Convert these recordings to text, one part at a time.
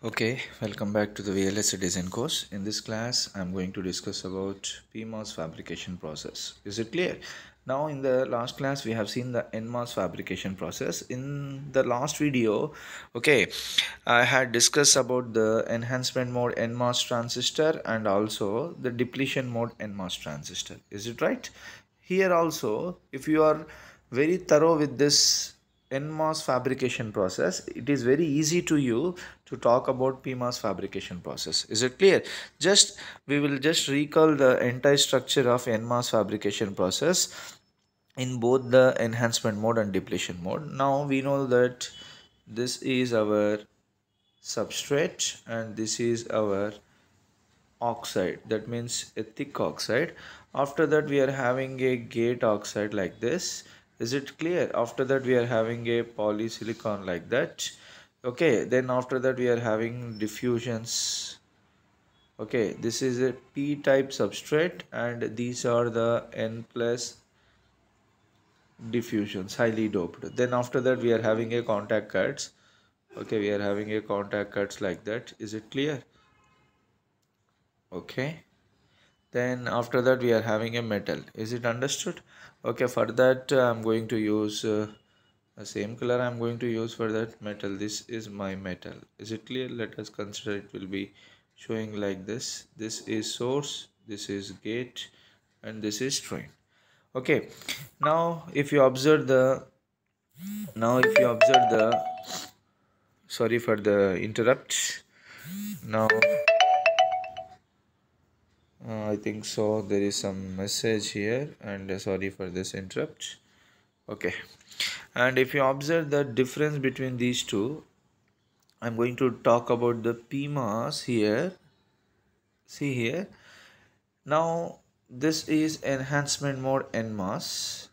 Okay, welcome back to the VLSI design course. In this class, I'm going to discuss about Pmos fabrication process. Is it clear? Now, in the last class, we have seen the NMOS fabrication process. In the last video, okay, I had discussed about the enhancement mode NMOS transistor and also the depletion mode NMOS transistor. Is it right? Here also, if you are very thorough with this NMOS fabrication process, it is very easy to you to talk about PMOS fabrication process. Is it clear? We will just recall the entire structure of NMOS fabrication process in both the enhancement mode and depletion mode. Now we know that this is our substrate and this is our oxide, that means a thick oxide. After that we are having a gate oxide like this. Is it clear? After that we are having a polysilicon like that. Okay, then after that we are having diffusions. Okay, this is a p type substrate and these are the n plus diffusions, highly doped. Then after that we are having a contact cuts. Okay, we are having a contact cuts like that. Is it clear? Okay, then after that we are having a metal. Is it understood? Okay, for that I'm going to use the same color I'm going to use for that metal. This is my metal. Is it clear? Let us consider it will be showing like this. This is source, this is gate, and this is drain. Okay, now if you observe the sorry for the interrupt. Now I think so there is some message here and sorry for this interrupt. Okay, and if you observe the difference between these two, I'm going to talk about the Pmos here. See here. Now this is enhancement mode NMOS.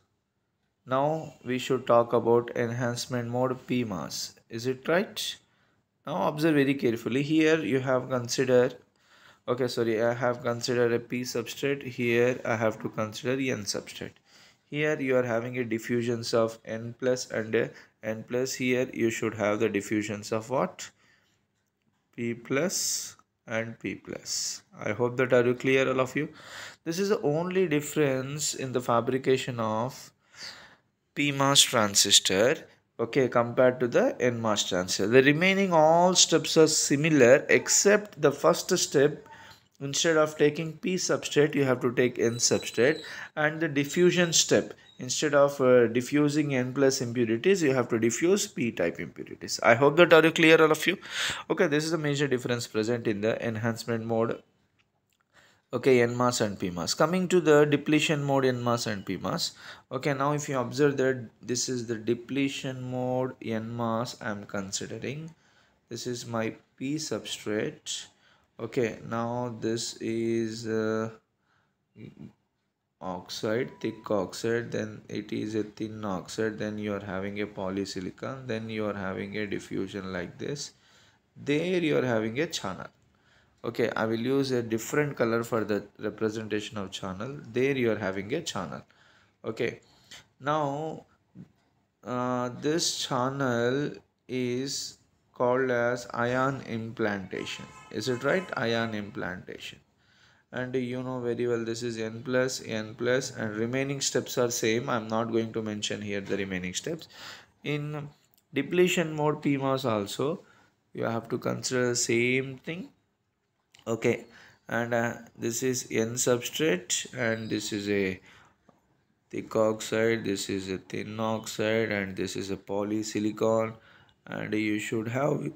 Now we should talk about enhancement mode Pmos. Is it right? Now observe very carefully. Here you have considered, okay, sorry, I have considered a P substrate. Here I have to consider N substrate. Here you are having a diffusions of N plus and a N plus. Here you should have the diffusions of what? P plus and P plus. I hope that are you clear, all of you. This is the only difference in the fabrication of PMOS transistor, okay, compared to the NMOS transistor. The remaining all steps are similar except the first step. Instead of taking P substrate, you have to take N substrate, and the diffusion step, instead of diffusing N plus impurities, you have to diffuse P type impurities. I hope that are you clear, all of you. Okay, this is the major difference present in the enhancement mode. Okay, NMOS and PMOS. Coming to the depletion mode, NMOS and PMOS. Okay, now if you observe that this is the depletion mode NMOS I'm considering. This is my P substrate. Okay, now this is oxide, thick oxide, then it is a thin oxide, then you are having a polysilicon, then you are having a diffusion like this. There you are having a channel. Okay, I will use a different color for the representation of channel. There you are having a channel. Okay, now this channel is called as ion implantation. Is it right? Ion implantation. And you know very well this is N plus, and remaining steps are same. I'm not going to mention here the remaining steps. In depletion mode PMOS also, you have to consider the same thing. Okay, and this is N substrate and this is a thick oxide, this is a thin oxide, and this is a polysilicon. And you should have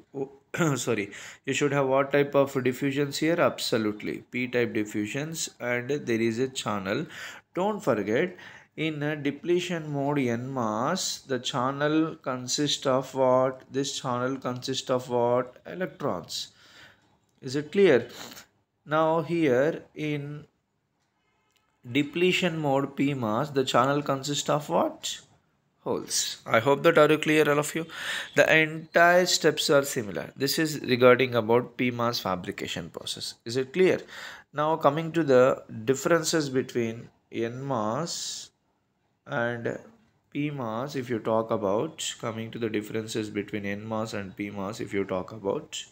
sorry, you should have what type of diffusions here? Absolutely P type diffusions, and there is a channel. Don't forget, in a depletion mode NMOS, the channel consists of what? This channel consists of what? Electrons. Is it clear? Now here in depletion mode PMOS, the channel consists of what? Holes. I hope that are you clear, all of you. The entire steps are similar. This is regarding about PMOS fabrication process. Is it clear? Now coming to the differences between NMOS and Pmos, if you talk about, coming to the differences between NMOS and Pmos, if you talk about,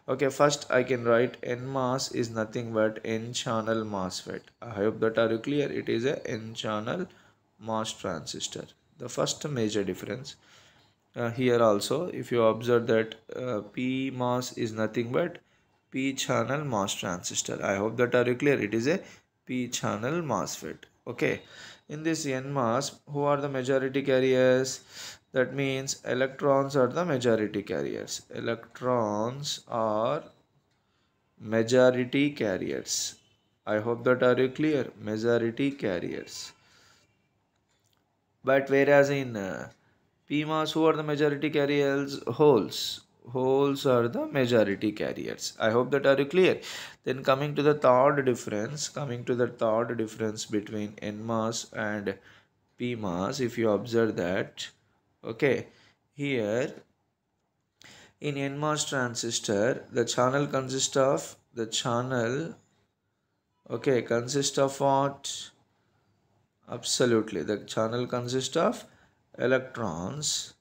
okay, first I can write NMOS is nothing but N-channel MOSFET. I hope that are you clear. It is a N-channel MOS transistor. The first major difference. Here also, if you observe that Pmos is nothing but P-channel MOS transistor. I hope that are you clear. It is a P-channel MOSFET. Okay. In this NMOS, who are the majority carriers? That means electrons are the majority carriers. Electrons are majority carriers. I hope that are you clear. Majority carriers. But whereas in Pmos, who are the majority carriers? Holes. Holes are the majority carriers. I hope that are you clear. Then coming to the third difference, between NMOS and Pmos, if you observe that, okay, here in NMOS transistor, the channel consists of what? Absolutely, the channel consists of electrons.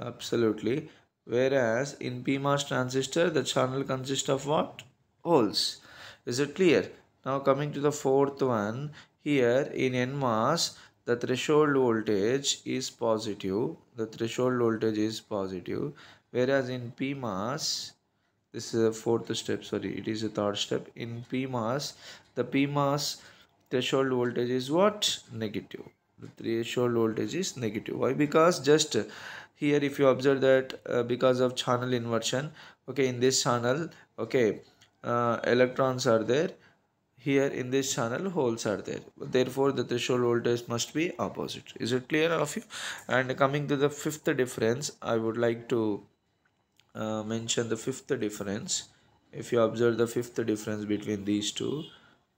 Absolutely. Whereas in PMOS transistor, the channel consists of what? Holes. Is it clear? Now coming to the fourth one, here in NMOS, the threshold voltage is positive. Whereas in PMOS, this is a fourth step, sorry, it is a third step. In PMOS, the PMOS threshold voltage is what? Negative. The threshold voltage is negative. Why? Because just here if you observe that because of channel inversion, okay, in this channel, okay, electrons are there. Here in this channel, holes are there. Therefore, the threshold voltage must be opposite. Is it clear, all of you? And coming to the fifth difference, I would like to mention the fifth difference. If you observe the fifth difference between these two,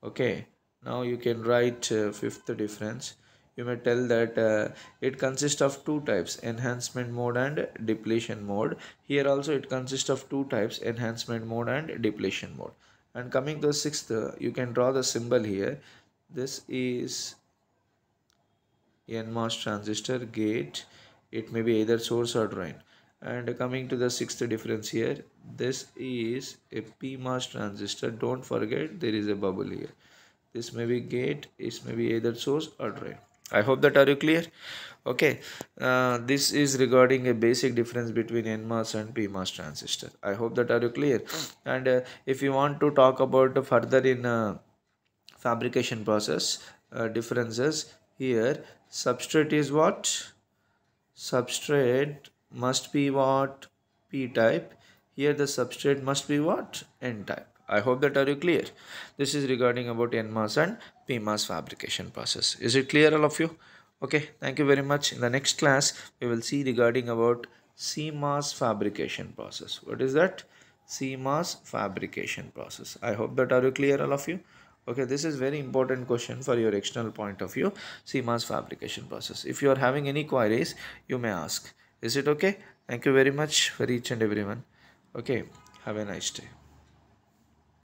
okay, now you can write fifth difference. You may tell that it consists of two types, enhancement mode and depletion mode. Here also it consists of two types, enhancement mode and depletion mode. And coming to the sixth, you can draw the symbol here. This is NMOS transistor gate. It may be either source or drain. And coming to the sixth difference here, this is a PMOS transistor. Don't forget there is a bubble here. This may be gate, it may be either source or drain. I hope that are you clear. Okay, this is regarding a basic difference between NMOS and PMOS transistor. I hope that are you clear. And if you want to talk about further in fabrication process differences, here substrate is what? Substrate must be what? P type. Here the substrate must be what? N type. I hope that are you clear. This is regarding about NMOS and PMOS fabrication process. Is it clear, all of you? Okay, thank you very much. In the next class, we will see regarding about CMOS fabrication process. What is that? CMOS fabrication process. I hope that are you clear, all of you? Okay, this is very important question for your external point of view, CMOS fabrication process. If you are having any queries, you may ask. Is it okay? Thank you very much for each and everyone. Okay, have a nice day.